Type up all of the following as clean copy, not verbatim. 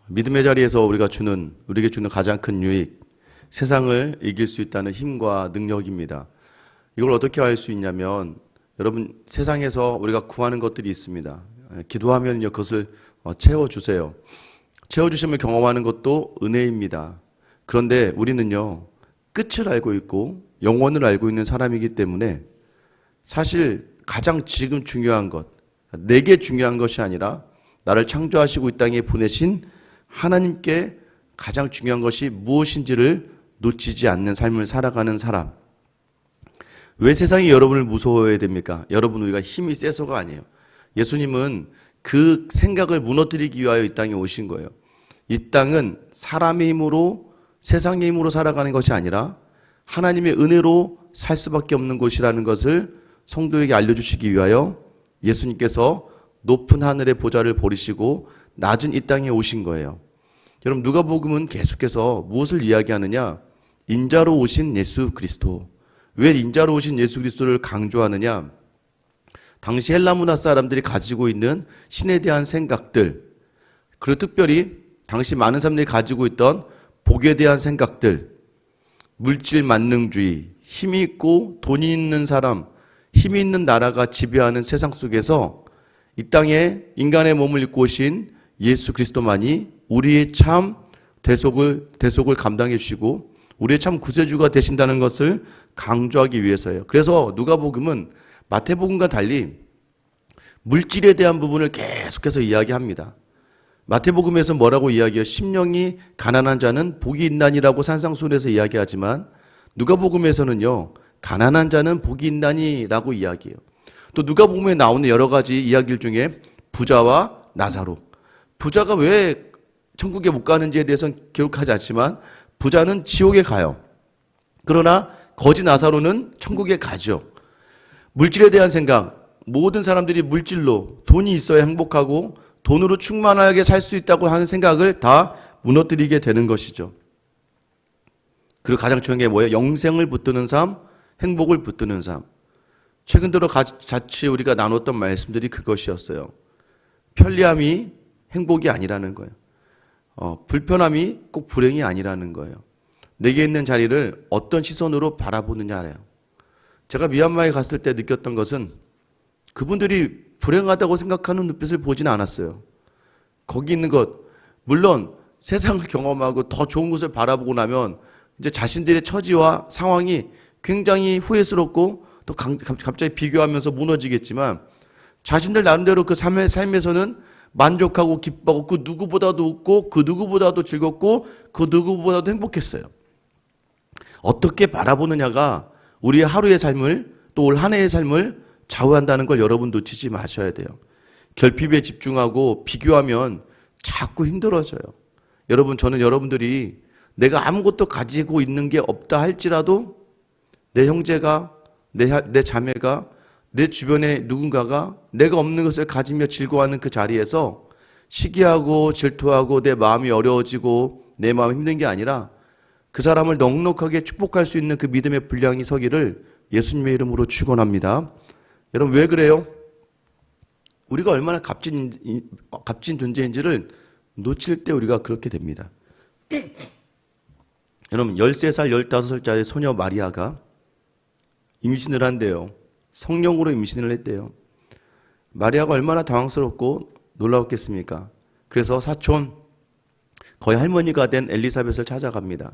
믿음의 자리에서 우리에게 주는 가장 큰 유익, 세상을 이길 수 있다는 힘과 능력입니다. 이걸 어떻게 알 수 있냐면, 여러분, 세상에서 우리가 구하는 것들이 있습니다. 기도하면요, 그것을 채워주세요. 채워주심을 경험하는 것도 은혜입니다. 그런데 우리는요, 끝을 알고 있고 영원을 알고 있는 사람이기 때문에 사실 가장 지금 중요한 것, 내게 중요한 것이 아니라 나를 창조하시고 이 땅에 보내신 하나님께 가장 중요한 것이 무엇인지를 놓치지 않는 삶을 살아가는 사람. 왜 세상이 여러분을 무서워해야 됩니까? 여러분, 우리가 힘이 세서가 아니에요. 예수님은 그 생각을 무너뜨리기 위하여 이 땅에 오신 거예요. 이 땅은 사람의 힘으로, 세상의 힘으로 살아가는 것이 아니라 하나님의 은혜로 살 수밖에 없는 곳이라는 것을 성도에게 알려주시기 위하여 예수님께서 높은 하늘의 보좌를 버리시고 낮은 이 땅에 오신 거예요. 여러분, 누가복음은 계속해서 무엇을 이야기하느냐? 인자로 오신 예수 그리스도. 왜 인자로 오신 예수 그리스도를 강조하느냐? 당시 헬라 문화 사람들이 가지고 있는 신에 대한 생각들, 그리고 특별히 당시 많은 사람들이 가지고 있던 복에 대한 생각들, 물질 만능주의, 힘이 있고 돈이 있는 사람, 힘이 있는 나라가 지배하는 세상 속에서 이 땅에 인간의 몸을 입고 오신 예수 그리스도만이 우리의 참 대속을 감당해 주시고 우리의 참 구세주가 되신다는 것을 강조하기 위해서예요. 그래서 누가복음은 마태복음과 달리 물질에 대한 부분을 계속해서 이야기합니다. 마태복음에서 뭐라고 이야기해요? 심령이 가난한 자는 복이 있나니라고 산상수훈에서 이야기하지만 누가복음에서는요, 가난한 자는 복이 있나니라고 이야기해요. 또 누가복음에 나오는 여러 가지 이야기들 중에 부자와 나사로, 부자가 왜 천국에 못 가는지에 대해서는 기록하지 않지만 부자는 지옥에 가요. 그러나 거지 나사로는 천국에 가죠. 물질에 대한 생각, 모든 사람들이 물질로, 돈이 있어야 행복하고 돈으로 충만하게 살 수 있다고 하는 생각을 다 무너뜨리게 되는 것이죠. 그리고 가장 중요한 게 뭐예요? 영생을 붙드는 삶, 행복을 붙드는 삶. 최근 들어 같이 우리가 나눴던 말씀들이 그것이었어요. 편리함이 행복이 아니라는 거예요. 불편함이 꼭 불행이 아니라는 거예요. 내게 있는 자리를 어떤 시선으로 바라보느냐래요. 제가 미얀마에 갔을 때 느꼈던 것은 그분들이 불행하다고 생각하는 눈빛을 보지는 않았어요. 거기 있는 것, 물론 세상을 경험하고 더 좋은 곳을 바라보고 나면 이제 자신들의 처지와 상황이 굉장히 후회스럽고 또 갑자기 비교하면서 무너지겠지만 자신들 나름대로 그 삶에서는 만족하고 기뻐하고 그 누구보다도 웃고 그 누구보다도 즐겁고 그 누구보다도 행복했어요. 어떻게 바라보느냐가 우리의 하루의 삶을 또 올 한 해의 삶을 좌우한다는 걸 여러분 놓치지 마셔야 돼요. 결핍에 집중하고 비교하면 자꾸 힘들어져요. 여러분, 저는 여러분들이 내가 아무것도 가지고 있는 게 없다 할지라도 내 형제가, 내 자매가, 내 주변에 누군가가 내가 없는 것을 가지며 즐거워하는 그 자리에서 시기하고 질투하고 내 마음이 어려워지고 내 마음이 힘든 게 아니라 그 사람을 넉넉하게 축복할 수 있는 그 믿음의 분량이 서기를 예수님의 이름으로 축원합니다. 여러분, 왜 그래요? 우리가 얼마나 값진 존재인지를 놓칠 때 우리가 그렇게 됩니다. 여러분, 13살, 15살짜리 소녀 마리아가 임신을 한대요. 성령으로 임신을 했대요. 마리아가 얼마나 당황스럽고 놀라웠겠습니까? 그래서 사촌, 거의 할머니가 된 엘리사벳을 찾아갑니다.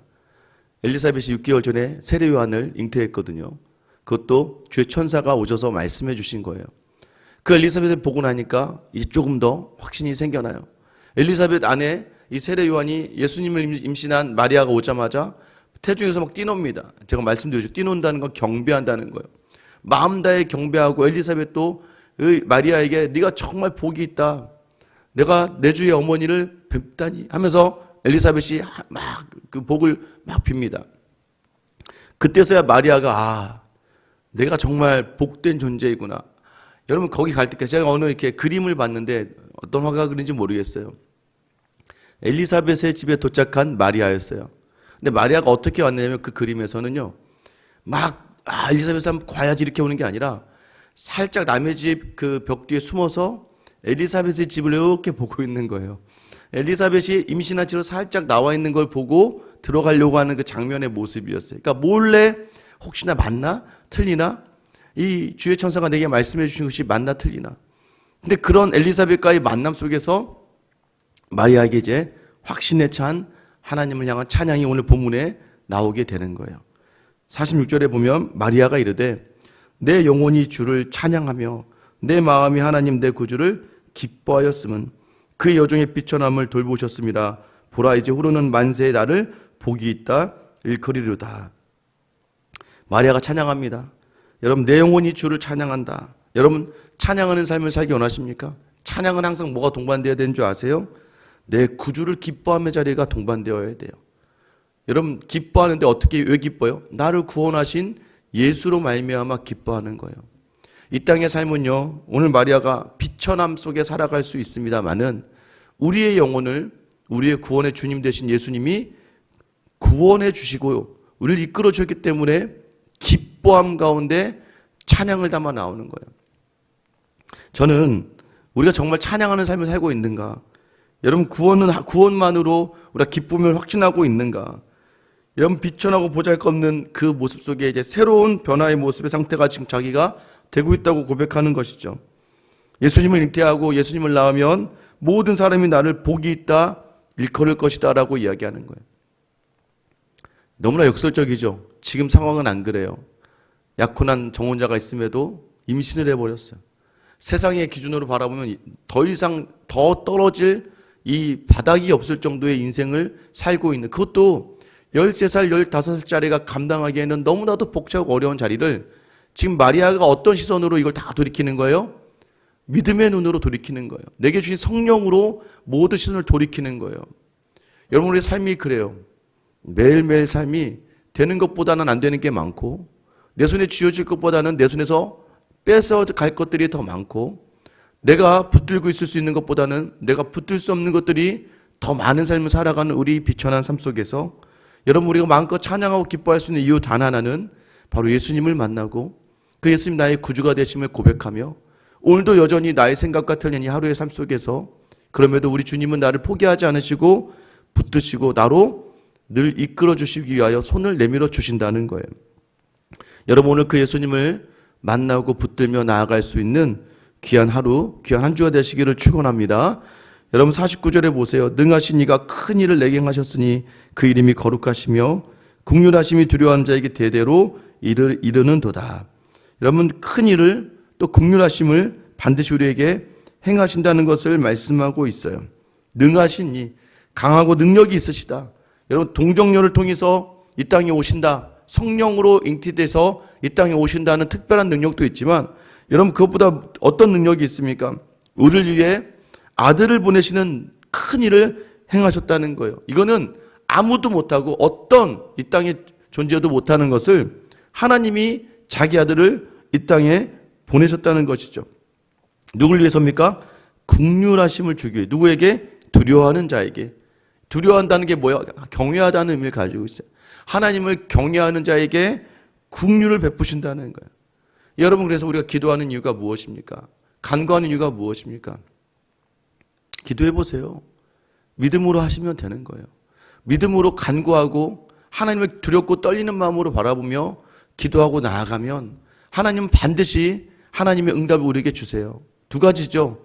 엘리사벳이 6개월 전에 세례 요한을 잉태했거든요. 그것도 주의 천사가 오셔서 말씀해 주신 거예요. 그 엘리사벳을 보고 나니까 이제 조금 더 확신이 생겨나요. 엘리사벳 안에 이 세례 요한이 예수님을 임신한 마리아가 오자마자 태중에서 막 뛰놉니다. 제가 말씀드렸죠. 뛰논다는 건 경배한다는 거예요. 마음 다해 경배하고 엘리사벳도 마리아에게 네가 정말 복이 있다. 내가 내 주의 어머니를 뵙다니 하면서 엘리사벳이 막 그 복을 막 빕니다. 그때서야 마리아가 내가 정말 복된 존재이구나. 여러분, 거기 갈 때까지 제가 어느 이렇게 그림을 봤는데 어떤 화가 그린지 모르겠어요. 엘리사벳의 집에 도착한 마리아였어요. 근데 마리아가 어떻게 왔냐면 그 그림에서는요, 막 엘리사벳 한번 과야지 이렇게 오는 게 아니라 살짝 남의 집 그 벽 뒤에 숨어서 엘리사벳의 집을 이렇게 보고 있는 거예요. 엘리사벳이 임신한 채로 살짝 나와 있는 걸 보고 들어가려고 하는 그 장면의 모습이었어요. 그러니까 몰래 혹시나 맞나? 틀리나? 이 주의 천사가 내게 말씀해 주신 것이 맞나 틀리나? 근데 그런 엘리사벳과의 만남 속에서 마리아에게 이제 확신에 찬 하나님을 향한 찬양이 오늘 본문에 나오게 되는 거예요. 46절에 보면 마리아가 이르되 내 영혼이 주를 찬양하며 내 마음이 하나님 내 구주를 기뻐하였음은 그 여종의 비천함을 돌보셨습니다. 보라 이제 후로는 만세의 날을 복이 있다 일컬이로다. 마리아가 찬양합니다. 여러분 내 영혼이 주를 찬양한다. 여러분 찬양하는 삶을 살기 원하십니까? 찬양은 항상 뭐가 동반되어야 되는 줄 아세요? 내 구주를 기뻐함의 자리가 동반되어야 돼요. 여러분 기뻐하는데 어떻게 왜 기뻐요? 나를 구원하신 예수로 말미암아 기뻐하는 거예요. 이 땅의 삶은요, 오늘 마리아가 비천함 속에 살아갈 수 있습니다만은 우리의 영혼을 우리의 구원의 주님 되신 예수님이 구원해 주시고 우리를 이끌어 주셨기 때문에 기뻐함 가운데 찬양을 담아 나오는 거예요. 저는 우리가 정말 찬양하는 삶을 살고 있는가? 여러분 구원만으로 우리가 기쁨을 확신하고 있는가? 여러분 비천하고 보잘것없는 그 모습 속에 이제 새로운 변화의 모습의 상태가 지금 자기가 되고 있다고 고백하는 것이죠. 예수님을 잉태하고 예수님을 낳으면 모든 사람이 나를 복이 있다 일컬을 것이다 라고 이야기하는 거예요. 너무나 역설적이죠. 지금 상황은 안 그래요. 약혼한 정혼자가 있음에도 임신을 해버렸어요. 세상의 기준으로 바라보면 더 이상 더 떨어질 이 바닥이 없을 정도의 인생을 살고 있는, 그것도 13살, 15살짜리가 감당하기에는 너무나도 복잡하고 어려운 자리를 지금 마리아가 어떤 시선으로 이걸 다 돌이키는 거예요? 믿음의 눈으로 돌이키는 거예요. 내게 주신 성령으로 모든 시선을 돌이키는 거예요. 여러분 우리의 삶이 그래요. 매일매일 삶이 되는 것보다는 안 되는 게 많고 내 손에 쥐어질 것보다는 내 손에서 뺏어갈 것들이 더 많고 내가 붙들고 있을 수 있는 것보다는 내가 붙들 수 없는 것들이 더 많은 삶을 살아가는 우리 비천한 삶 속에서 여러분 우리가 마음껏 찬양하고 기뻐할 수 있는 이유 단 하나는 바로 예수님을 만나고 그 예수님 나의 구주가 되심을 고백하며 오늘도 여전히 나의 생각과 틀린 이 하루의 삶 속에서 그럼에도 우리 주님은 나를 포기하지 않으시고 붙드시고 나로 늘 이끌어 주시기 위하여 손을 내밀어 주신다는 거예요. 여러분 오늘 그 예수님을 만나고 붙들며 나아갈 수 있는 귀한 하루, 귀한 한 주가 되시기를 축원합니다. 여러분 49절에 보세요. 능하신 이가 큰 일을 내게 행하셨으니 그 이름이 거룩하시며 긍휼하심이 두려워하는 자에게 대대로 이르는도다. 여러분 큰 일을 또 긍휼하심을 반드시 우리에게 행하신다는 것을 말씀하고 있어요. 능하신 이, 강하고 능력이 있으시다. 여러분 동정녀를 통해서 이 땅에 오신다. 성령으로 잉태돼서 이 땅에 오신다는 특별한 능력도 있지만 여러분 그것보다 어떤 능력이 있습니까? 우리를 위해 아들을 보내시는 큰 일을 행하셨다는 거예요. 이거는 아무도 못하고 어떤 이 땅에 존재도 못하는 것을 하나님이 자기 아들을 이 땅에 보내셨다는 것이죠. 누굴 위해서입니까? 긍휼하심을 주기 위해. 누구에게? 두려워하는 자에게. 두려워한다는 게 뭐야? 경외하다는 의미를 가지고 있어요. 하나님을 경외하는 자에게 긍휼을 베푸신다는 거예요. 여러분 그래서 우리가 기도하는 이유가 무엇입니까? 간구하는 이유가 무엇입니까? 기도해 보세요. 믿음으로 하시면 되는 거예요. 믿음으로 간구하고 하나님을 두렵고 떨리는 마음으로 바라보며 기도하고 나아가면 하나님은 반드시 하나님의 응답을 우리에게 주세요. 두 가지죠.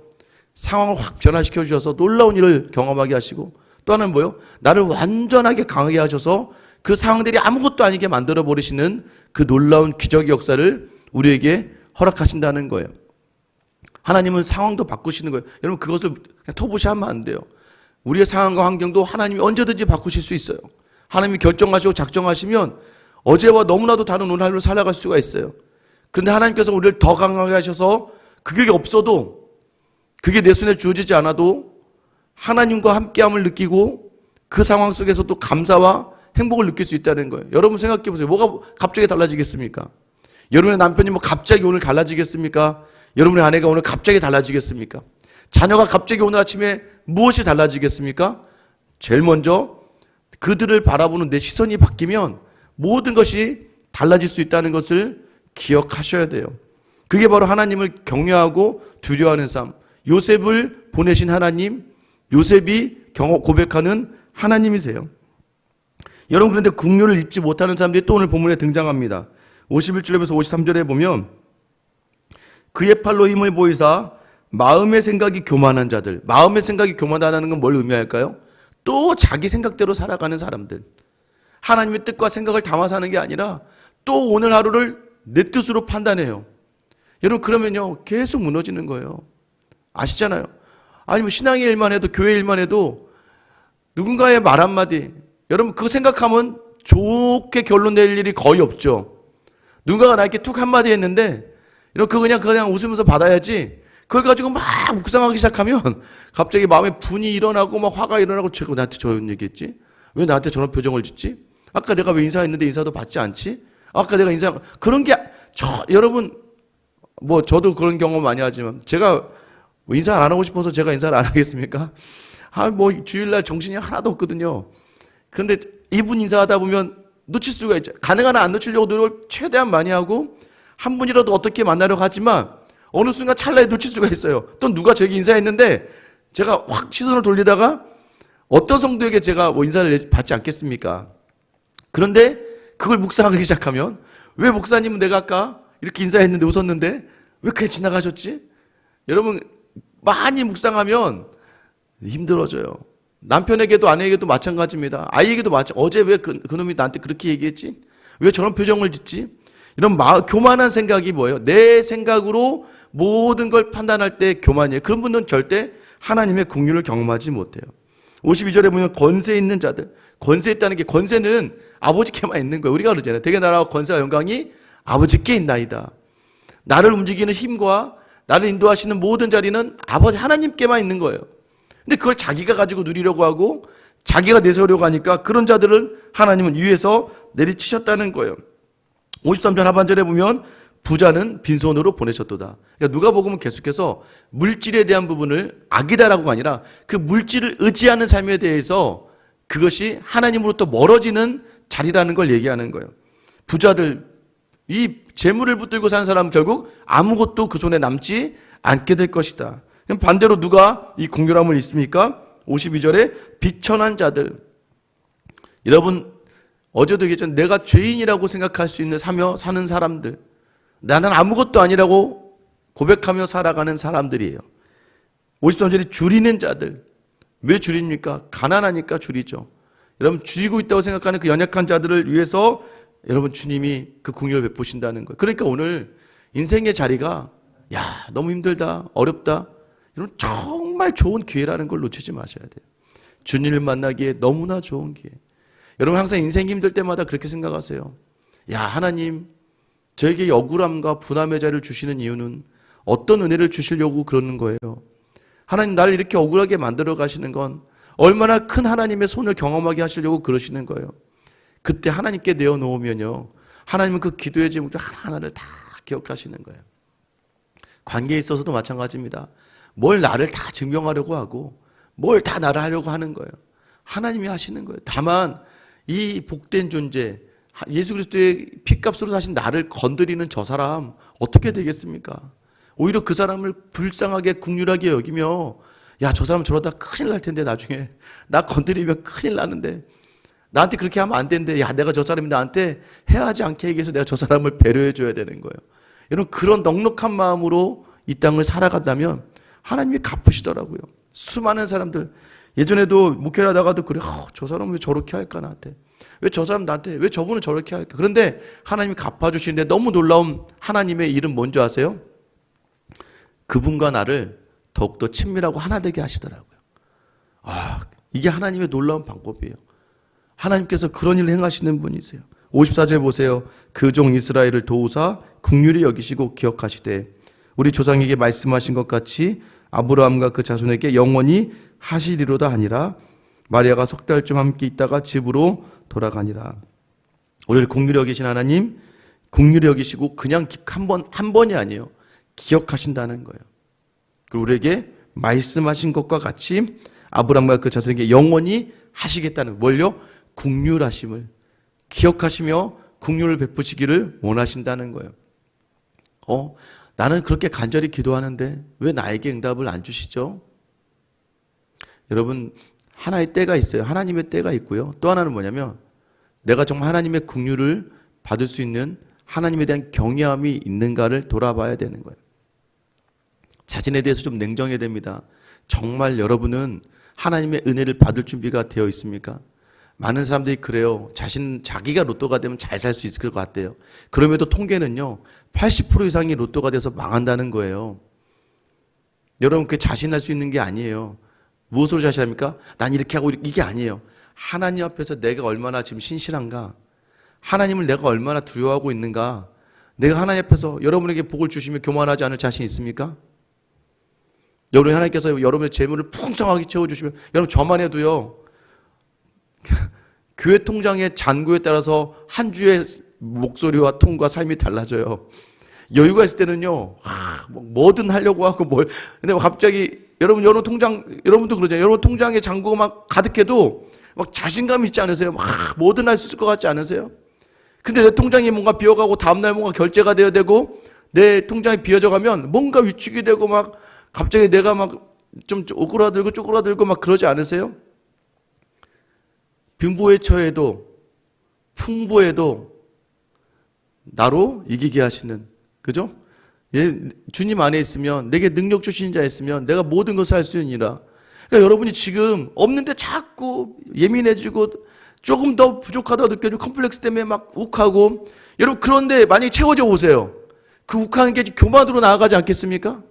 상황을 확 변화시켜 주셔서 놀라운 일을 경험하게 하시고 또 하나는 뭐예요? 나를 완전하게 강하게 하셔서 그 상황들이 아무것도 아니게 만들어 버리시는 그 놀라운 기적의 역사를 우리에게 허락하신다는 거예요. 하나님은 상황도 바꾸시는 거예요. 여러분 그것을 그냥 터부시하면 안 돼요. 우리의 상황과 환경도 하나님이 언제든지 바꾸실 수 있어요. 하나님이 결정하시고 작정하시면 어제와 너무나도 다른 오늘 하루를 살아갈 수가 있어요. 그런데 하나님께서 우리를 더 강하게 하셔서 그게 없어도 그게 내 손에 주어지지 않아도 하나님과 함께함을 느끼고 그 상황 속에서 또 감사와 행복을 느낄 수 있다는 거예요. 여러분 생각해 보세요. 뭐가 갑자기 달라지겠습니까? 여러분의 남편이 뭐 갑자기 오늘 달라지겠습니까? 여러분의 아내가 오늘 갑자기 달라지겠습니까? 자녀가 갑자기 오늘 아침에 무엇이 달라지겠습니까? 제일 먼저 그들을 바라보는 내 시선이 바뀌면 모든 것이 달라질 수 있다는 것을 기억하셔야 돼요. 그게 바로 하나님을 경외하고 두려워하는 삶. 요셉을 보내신 하나님, 요셉이 고백하는 하나님이세요. 여러분, 그런데 긍휼을 입지 못하는 사람들이 또 오늘 본문에 등장합니다. 51절에서 53절에 보면 그의 팔로 힘을 보이사 마음의 생각이 교만한 자들. 마음의 생각이 교만하다는 건 뭘 의미할까요? 또 자기 생각대로 살아가는 사람들. 하나님의 뜻과 생각을 담아 사는 게 아니라 또 오늘 하루를 내 뜻으로 판단해요. 여러분, 그러면요 계속 무너지는 거예요. 아시잖아요. 아니 뭐 신앙의 일만 해도, 교회 일만 해도 누군가의 말 한마디, 여러분 그거 생각하면 좋게 결론 낼 일이 거의 없죠. 누군가가 나에게 툭 한마디 했는데 여러분 그냥 웃으면서 받아야지, 그걸 가지고 막 묵상하기 시작하면 갑자기 마음에 분이 일어나고 막 화가 일어나고, 제가 나한테 저런 얘기했지? 왜 나한테 저런 표정을 짓지? 아까 내가 왜 인사했는데 인사도 받지 않지? 아까 내가 그런 게 여러분 뭐 저도 그런 경험 많이 하지만, 제가 뭐 인사 안 하고 싶어서 제가 인사를 안 하겠습니까? 뭐 주일날 정신이 하나도 없거든요. 그런데 이분 인사하다 보면 놓칠 수가 있죠. 가능한 한 안 놓치려고 노력을 최대한 많이 하고 한 분이라도 어떻게 만나려고 하지만 어느 순간 찰나에 놓칠 수가 있어요. 또 누가 저에게 인사했는데 제가 확 시선을 돌리다가 어떤 성도에게 제가 뭐 인사를 받지 않겠습니까? 그런데 그걸 묵상하기 시작하면, 왜 목사님은 내가 아까 이렇게 인사했는데 웃었는데 왜 그렇게 지나가셨지? 여러분 많이 묵상하면 힘들어져요. 남편에게도 아내에게도 마찬가지입니다. 아이에게도 어제 왜 그놈이 나한테 그렇게 얘기했지? 왜 저런 표정을 짓지? 이런 교만한 생각이 뭐예요? 내 생각으로 모든 걸 판단할 때 교만이에요. 그런 분들은 절대 하나님의 긍휼을 경험하지 못해요. 52절에 보면 권세 있는 자들. 권세 있다는 게, 권세는 아버지께만 있는 거예요. 우리가 그러잖아요. 대개 나라와 권세와 영광이 아버지께 있나이다. 나를 움직이는 힘과 나를 인도하시는 모든 자리는 아버지 하나님께만 있는 거예요. 근데 그걸 자기가 가지고 누리려고 하고 자기가 내세우려고 하니까 그런 자들을 하나님은 위에서 내리치셨다는 거예요. 53절 하반절에 보면 부자는 빈손으로 보내셨도다. 그러니까 누가복음은 계속해서 물질에 대한 부분을 악이다라고가 아니라 그 물질을 의지하는 삶에 대해서 그것이 하나님으로부터 멀어지는 자리라는 걸 얘기하는 거예요. 부자들, 이 재물을 붙들고 사는 사람은 결국 아무것도 그 손에 남지 않게 될 것이다. 반대로 누가 이 긍휼함을 있습니까? 52절에 비천한 자들. 여러분 어제도 얘기했죠. 내가 죄인이라고 생각할 수 있는 사는 사람들, 나는 아무것도 아니라고 고백하며 살아가는 사람들이에요. 53절에 줄이는 자들. 왜 줄입니까? 가난하니까 줄이죠. 여러분 줄이고 있다고 생각하는 그 연약한 자들을 위해서 여러분 주님이 그 긍휼을 베푸신다는 거예요. 그러니까 오늘 인생의 자리가 너무 힘들다, 어렵다, 이런 정말 좋은 기회라는 걸 놓치지 마셔야 돼요. 주님을 만나기에 너무나 좋은 기회. 여러분 항상 인생이 힘들 때마다 그렇게 생각하세요. 하나님 저에게 억울함과 분함의 자리를 주시는 이유는 어떤 은혜를 주시려고 그러는 거예요. 하나님 나를 이렇게 억울하게 만들어 가시는 건 얼마나 큰 하나님의 손을 경험하게 하시려고 그러시는 거예요. 그때 하나님께 내어놓으면요, 하나님은 그 기도의 제목들 하나하나를 다 기억하시는 거예요. 관계에 있어서도 마찬가지입니다. 뭘 나를 다 증명하려고 하고 뭘 다 나를 하려고 하는 거예요. 하나님이 하시는 거예요. 다만 이 복된 존재, 예수 그리스도의 피값으로 사신 나를 건드리는 저 사람 어떻게 되겠습니까? 오히려 그 사람을 불쌍하게 긍휼하게 여기며 저 사람 저러다 큰일 날 텐데, 나중에 나 건드리면 큰일 나는데, 나한테 그렇게 하면 안 되는데, 내가 저 사람이 나한테 해하지 않게 하기 위해서 내가 저 사람을 배려해 줘야 되는 거예요. 여러분 그런 넉넉한 마음으로 이 땅을 살아간다면 하나님이 갚으시더라고요. 수많은 사람들, 예전에도 목회를 하다가도 그래, 저 사람은 왜 저렇게 할까 나한테, 왜 저 사람 나한테, 왜 저분은 저렇게 할까. 그런데 하나님이 갚아주시는데 너무 놀라운 하나님의 일은 뭔지 아세요? 그분과 나를 더욱더 친밀하고 하나 되게 하시더라고요. 이게 하나님의 놀라운 방법이에요. 하나님께서 그런 일을 행하시는 분이세요. 54절 보세요. 그 종 이스라엘을 도우사 긍휼히 여기시고 기억하시되 우리 조상에게 말씀하신 것 같이 아브라함과 그 자손에게 영원히 하시리로다 하니라. 마리아가 석 달쯤 함께 있다가 집으로 돌아가니라. 우리를 긍휼히 여기신 하나님, 긍휼히 여기시고 그냥 한 번이 아니에요. 기억하신다는 거예요. 그리고 우리에게 말씀하신 것과 같이 아브라함과 그 자손에게 영원히 하시겠다는, 뭘요? 긍휼하심을 기억하시며 긍휼을 베푸시기를 원하신다는 거예요. 나는 그렇게 간절히 기도하는데 왜 나에게 응답을 안 주시죠? 여러분 하나의 때가 있어요. 하나님의 때가 있고요. 또 하나는 뭐냐면 내가 정말 하나님의 긍휼을 받을 수 있는 하나님에 대한 경외함이 있는가를 돌아봐야 되는 거예요. 자신에 대해서 좀 냉정해야 됩니다. 정말 여러분은 하나님의 은혜를 받을 준비가 되어 있습니까? 많은 사람들이 그래요. 자기가 로또가 되면 잘 살 수 있을 것 같대요. 그럼에도 통계는요, 80% 이상이 로또가 돼서 망한다는 거예요. 여러분, 그게 자신할 수 있는 게 아니에요. 무엇으로 자신합니까? 난 이렇게 하고 이게 아니에요. 하나님 앞에서 내가 얼마나 지금 신실한가? 하나님을 내가 얼마나 두려워하고 있는가? 내가 하나님 앞에서 여러분에게 복을 주시며 교만하지 않을 자신 있습니까? 여러분, 하나님께서 여러분의 재물을 풍성하게 채워주시면, 여러분 저만 해도요, 교회 통장의 잔고에 따라서 한 주의 목소리와 톤과 삶이 달라져요. 여유가 있을 때는요, 뭐든 하려고 하고 근데 갑자기 여러분 통장, 여러분도 그러잖아요. 여러분 통장에 잔고가 막 가득해도 막 자신감 있지 않으세요? 뭐든 할 수 있을 것 같지 않으세요? 근데 내 통장이 뭔가 비어가고 다음날 뭔가 결제가 되어야 되고 내 통장이 비어져 가면 뭔가 위축이 되고 막 갑자기 내가 막 좀 오그라들고 쪼그라들고 막 그러지 않으세요? 빈부에 처해도 풍부해도 나로 이기게 하시는, 그죠? 주님 안에 있으면, 내게 능력 주신 자 있으면 내가 모든 것을 할 수 있느니라. 그러니까 여러분이 지금 없는데 자꾸 예민해지고 조금 더 부족하다고 느껴지고 컴플렉스 때문에 막 욱하고, 여러분 그런데 만약에 채워져 오세요. 그 욱하는 게 교만으로 나아가지 않겠습니까?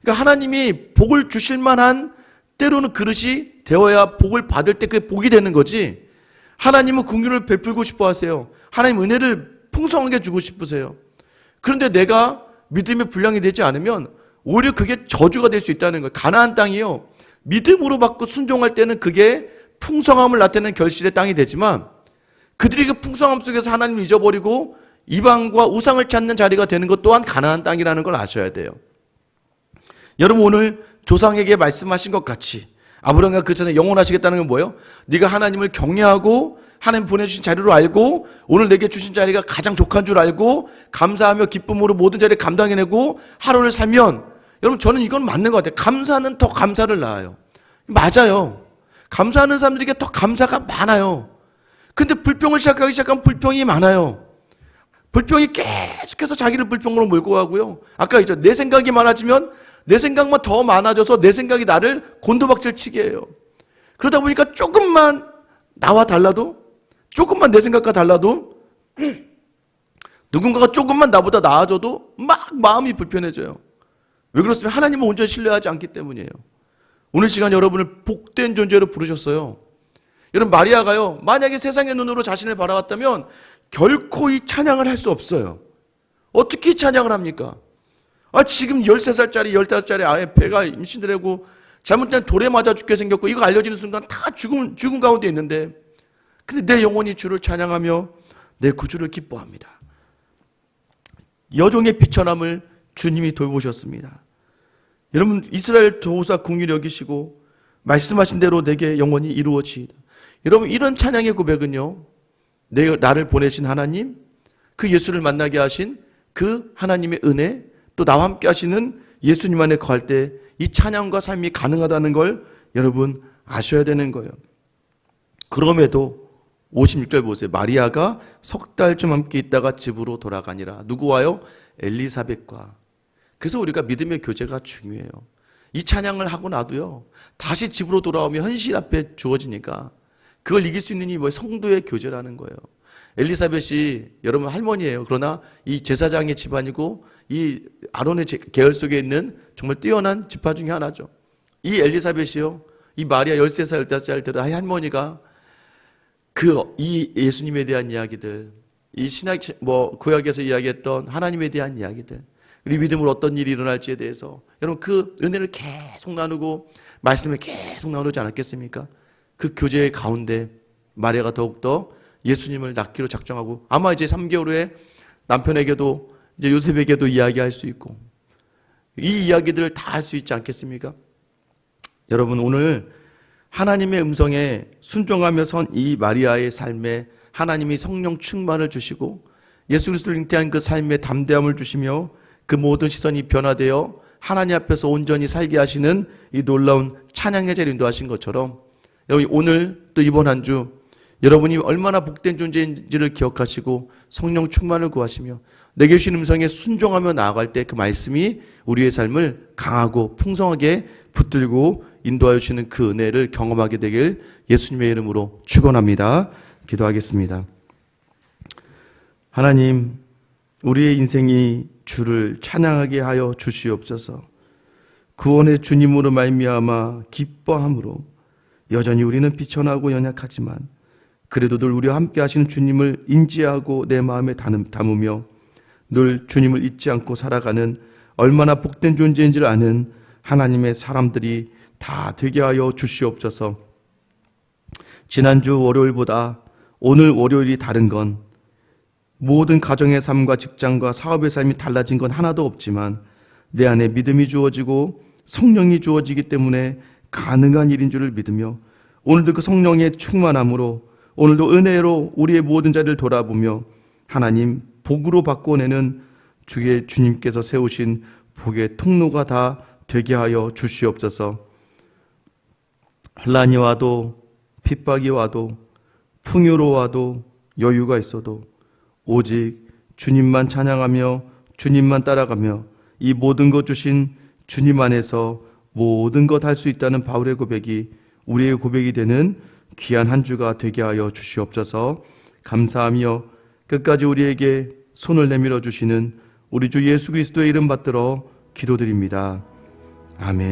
그러니까 하나님이 복을 주실 만한 때로는 그릇이 되어야 복을 받을 때 그게 복이 되는 거지. 하나님은 긍휼을 베풀고 싶어 하세요. 하나님 은혜를 풍성하게 주고 싶으세요. 그런데 내가 믿음의 분량이 되지 않으면 오히려 그게 저주가 될 수 있다는 거예요. 가나안 땅이요, 믿음으로 받고 순종할 때는 그게 풍성함을 나타내는 결실의 땅이 되지만 그들이 그 풍성함 속에서 하나님을 잊어버리고 이방과 우상을 찾는 자리가 되는 것 또한 가나안 땅이라는 걸 아셔야 돼요. 여러분, 오늘 조상에게 말씀하신 것 같이 아브라함과 그 전에 영원하시겠다는 건 뭐예요? 네가 하나님을 경외하고 하나님 보내주신 자리로 알고 오늘 내게 주신 자리가 가장 족한 줄 알고 감사하며 기쁨으로 모든 자리를 감당해내고 하루를 살면, 여러분 저는 이건 맞는 것 같아요. 감사는 더 감사를 낳아요. 맞아요. 감사하는 사람들에게 더 감사가 많아요. 근데 불평을 시작하기 시작하면 불평이 많아요. 불평이 계속해서 자기를 불평으로 몰고 가고요. 아까 있죠, 내 생각이 많아지면 내 생각만 더 많아져서 내 생각이 나를 곤두박질 치게 해요. 그러다 보니까 조금만 나와 달라도, 조금만 내 생각과 달라도, 누군가가 조금만 나보다 나아져도 막 마음이 불편해져요. 왜 그렇습니까? 하나님을 온전히 신뢰하지 않기 때문이에요. 오늘 시간 여러분을 복된 존재로 부르셨어요. 여러분, 마리아가요, 만약에 세상의 눈으로 자신을 바라봤다면 결코 이 찬양을 할 수 없어요. 어떻게 찬양을 합니까? 지금 13살짜리 15살짜리 아예 배가 임신되고 잘못된 돌에 맞아 죽게 생겼고 이거 알려지는 순간 다 죽음 가운데 있는데, 근데 내 영혼이 주를 찬양하며 내 구주를 기뻐합니다. 여종의 비천함을 주님이 돌보셨습니다. 여러분, 이스라엘 도우사 긍휼히 여기시고 말씀하신 대로 내게 영원히 이루어지이다. 여러분, 이런 찬양의 고백은요, 나를 보내신 하나님, 그 예수를 만나게 하신 그 하나님의 은혜, 또 나와 함께 하시는 예수님 안에 거할 때 이 찬양과 삶이 가능하다는 걸 여러분 아셔야 되는 거예요. 그럼에도 56절 보세요. 마리아가 석 달쯤 함께 있다가 집으로 돌아가니라. 누구와요? 엘리사벳과. 그래서 우리가 믿음의 교제가 중요해요. 이 찬양을 하고 나도요, 다시 집으로 돌아오면 현실 앞에 주어지니까 그걸 이길 수 있는 이 성도의 교제라는 거예요. 엘리사벳이 여러분 할머니예요. 그러나 이 제사장의 집안이고 이 아론의 계열 속에 있는 정말 뛰어난 지파 중에 하나죠. 이 엘리사벳이요, 이 마리아 13살, 15살 때도 할머니가 이 예수님에 대한 이야기들, 이 신학, 구약에서 이야기했던 하나님에 대한 이야기들, 우리 믿음으로 어떤 일이 일어날지에 대해서 여러분 그 은혜를 계속 나누고 말씀을 계속 나누지 않았겠습니까? 그 교제의 가운데 마리아가 더욱더 예수님을 낳기로 작정하고 아마 이제 3개월 후에 남편에게도 이제 요셉에게도 이야기할 수 있고 이 이야기들을 다 할 수 있지 않겠습니까? 여러분, 오늘 하나님의 음성에 순종하며 선 이 마리아의 삶에 하나님이 성령 충만을 주시고 예수 그리스도를 잉태한 그 삶에 담대함을 주시며 그 모든 시선이 변화되어 하나님 앞에서 온전히 살게 하시는 이 놀라운 찬양의 자리를 인도하신 것처럼 여러분 오늘 또 이번 한 주 여러분이 얼마나 복된 존재인지를 기억하시고 성령 충만을 구하시며 내게 주신 음성에 순종하며 나아갈 때 그 말씀이 우리의 삶을 강하고 풍성하게 붙들고 인도하여 주시는 그 은혜를 경험하게 되길 예수님의 이름으로 축원합니다. 기도하겠습니다. 하나님, 우리의 인생이 주를 찬양하게 하여 주시옵소서. 구원의 주님으로 말미암아 기뻐함으로 여전히 우리는 비천하고 연약하지만 그래도 늘 우리와 함께 하시는 주님을 인지하고 내 마음에 담으며 늘 주님을 잊지 않고 살아가는 얼마나 복된 존재인지를 아는 하나님의 사람들이 다 되게 하여 주시옵소서. 지난주 월요일보다 오늘 월요일이 다른 건 모든 가정의 삶과 직장과 사업의 삶이 달라진 건 하나도 없지만 내 안에 믿음이 주어지고 성령이 주어지기 때문에 가능한 일인 줄을 믿으며 오늘도 그 성령의 충만함으로 오늘도 은혜로 우리의 모든 자리를 돌아보며 하나님 복으로 바꿔내는 주님께서 세우신 복의 통로가 다 되게 하여 주시옵소서. 환난이 와도 핍박이 와도 풍요로 와도 여유가 있어도 오직 주님만 찬양하며 주님만 따라가며 이 모든 것 주신 주님 안에서 모든 것 할 수 있다는 바울의 고백이 우리의 고백이 되는 귀한 한 주가 되게 하여 주시옵소서. 감사하며 끝까지 우리에게 손을 내밀어 주시는 우리 주 예수 그리스도의 이름 받들어 기도드립니다. 아멘.